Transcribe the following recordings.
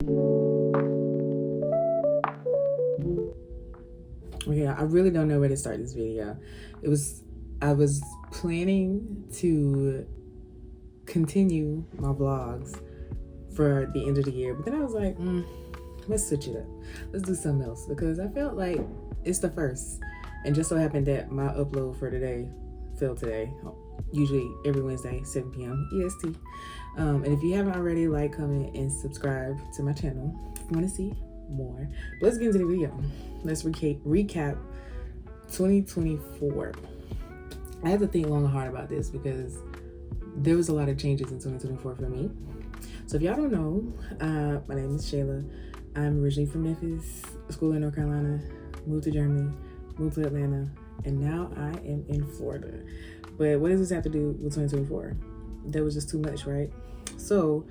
Okay, I really don't know where to start this video. I was planning to continue my vlogs for the end of the year, but then I was like, let's switch it up. Let's do something else because I felt like it's the first. And just so happened that my upload for today fell today. Usually every Wednesday, 7 p.m. EST. And if you haven't already, like, comment, and subscribe to my channel if you want to see more. But let's get into the video. Let's recap 2024. I had to think long and hard about this because there was a lot of changes in 2024 for me. So if y'all don't know, my name is Shayla. I'm originally from Memphis, school in North Carolina, moved to Germany, moved to Atlanta, and now I am in Florida. But what does this have to do with 2024? That was just too much, right? So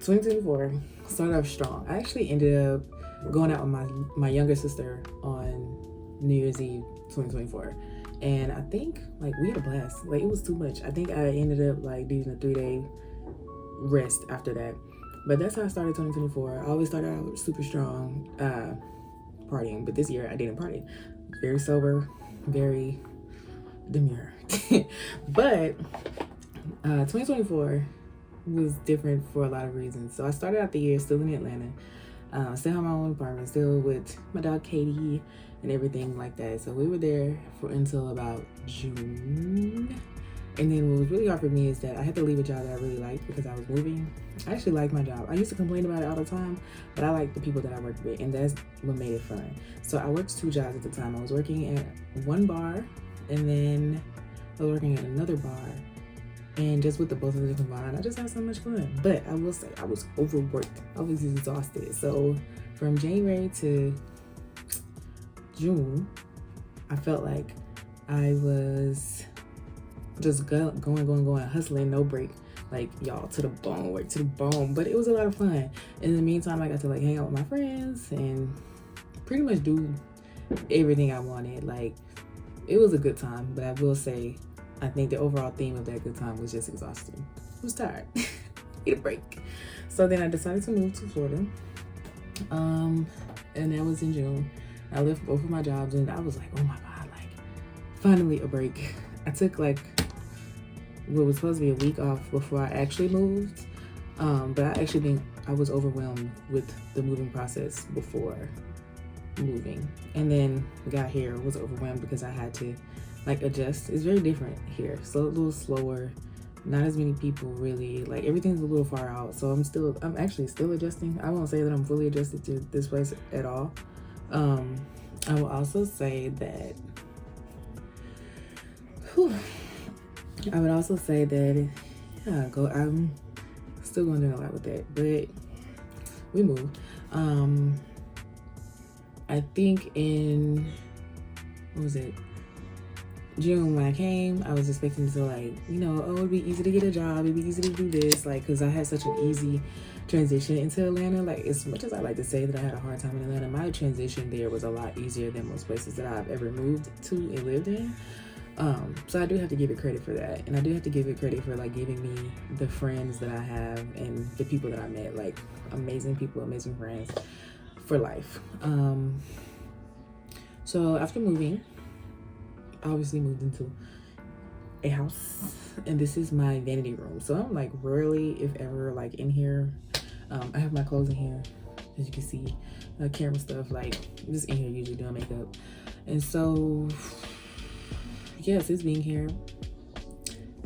2024 started off strong. I actually ended up going out with my younger sister on New Year's Eve 2024. And I think, like, we had a blast. Like, it was too much. I think I ended up, like, doing a 3-day rest after that. But that's how I started 2024. I always started out super strong, partying. But this year, I didn't party. Very sober, very demure. But 2024 was different for a lot of reasons. So I started out the year still in Atlanta. Still have my own apartment, still with my dog Katie and everything like that. So we were there until about June. And then what was really hard for me is that I had to leave a job that I really liked because I was moving. I actually liked my job. I used to complain about it all the time, but I liked the people that I worked with, and that's what made it fun. So I worked 2 jobs at the time. I was working at one bar, and then I was working at another bar. And just with the both of them combined, I just had so much fun. But I will say I was overworked. I was exhausted. So from January to June, I felt like I was just going, hustling, no break. Like, y'all, to the bone, work to the bone. But it was a lot of fun. In the meantime, I got to, like, hang out with my friends and pretty much do everything I wanted. Like, it was a good time. But I will say, I think the overall theme of that good time was just exhausting. I was tired. Need a break. So then I decided to move to Florida. And that was in June. I left both of my jobs and I was like, oh my God, like, finally a break. I took, like, what was supposed to be a week off before I actually moved. But I was overwhelmed with the moving process before moving. And then we got here, was overwhelmed because I had to, like, adjust. It's very different here. So a little slower, not as many people really, like, everything's a little far out. So I'm actually still adjusting. I won't say that I'm fully adjusted to this place at all. I will also say that, I would also say that, I'm still going to do a lot with that, but we moved. I think in, what was it? June when I came, I was expecting to, like, you know, oh, it'd be easy to get a job, it'd be easy to do this, like, because I had such an easy transition into Atlanta. Like, as much as I like to say that I had a hard time in Atlanta, my transition there was a lot easier than most places that I've ever moved to and lived in. So I do have to give it credit for that, and I do have to give it credit for, like, giving me the friends that I have and the people that I met, like, amazing people, amazing friends for life. So after moving, I obviously moved into a house, and this is my vanity room. So I'm, like, rarely, if ever, like, in here. I have my clothes in here, as you can see, camera stuff, like, I'm just in here usually doing makeup. And so, yes, it's being here.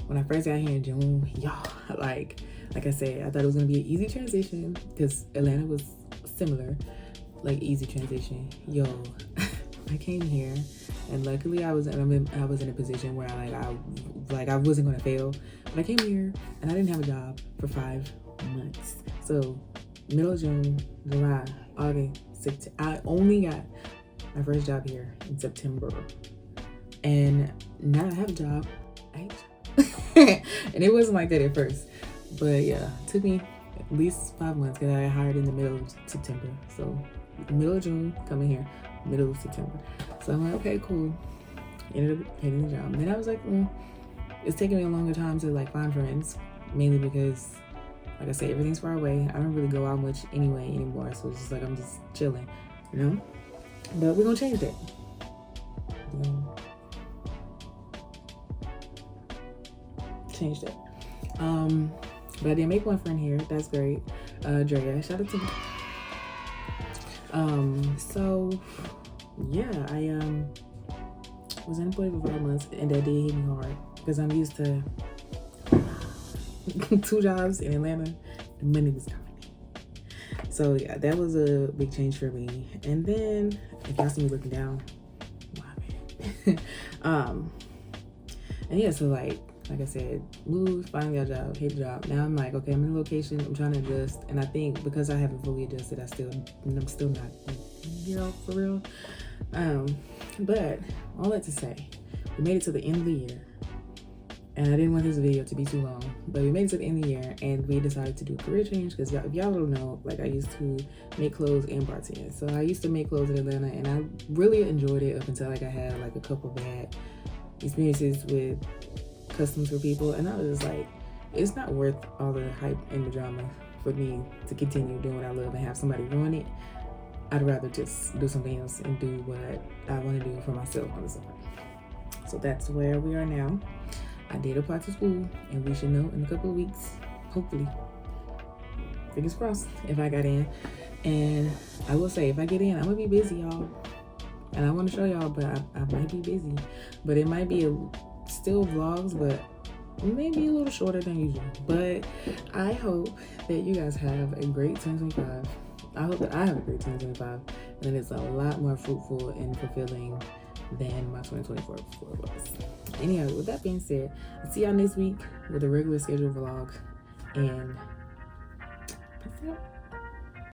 When I first got here in June, y'all, like I said, I thought it was gonna be an easy transition because Atlanta was similar, like, easy transition. Yo, I came here, and luckily I was in a position where I wasn't gonna fail. But I came here and I didn't have a job for 5 months. So middle of June, July, August, September. I only got my first job here in September, and now I have a job. And it wasn't like that at first, but yeah, it took me at least 5 months because I got hired in the middle of September. So middle of June, coming here, middle of September. So I'm like, okay, cool. Ended up getting the job. Then I was like, it's taking me a longer time to, like, find friends, mainly because like I said, everything's far away. I don't really go out much anymore. So it's just like I'm just chilling, you know? But we're gonna change that. Change that. But I did make one friend here. That's great. Drea, shout out to me. So yeah, I was unemployed for 5 months, and that did hit me hard because I'm used to 2 jobs in Atlanta. The money was coming in. So yeah, that was a big change for me. And then if y'all see me looking down, my bad. And yeah, so like I said, moved, finally got a job, hate the job. Now I'm like, okay, I'm in a location, I'm trying to adjust. And I think because I haven't fully adjusted, I'm still not, you know, for real. But all that to say, we made it to the end of the year. And I didn't want this video to be too long, but we made it to the end of the year and we decided to do a career change because if y'all don't know, like I used to make clothes and bartend. So I used to make clothes in Atlanta and I really enjoyed it up until like I had like a couple bad experiences with customs for people, and I was just like, it's not worth all the hype and the drama for me to continue doing what I love and have somebody ruin it. I'd rather just do something else and do what I want to do for myself on the side. So that's where we are now. I did apply to school and we should know in a couple of weeks, hopefully, fingers crossed, if I got in. And I will say, if I get in, I'm gonna be busy, y'all, and I want to show y'all, but I might be busy, but it might be still vlogs, but maybe a little shorter than usual. But I hope that you guys have a great 2025. I hope that I have a great 2025 and it's a lot more fruitful and fulfilling than my 2024 was. Anyhow, with that being said, I'll see y'all next week with a regular scheduled vlog, and peace out.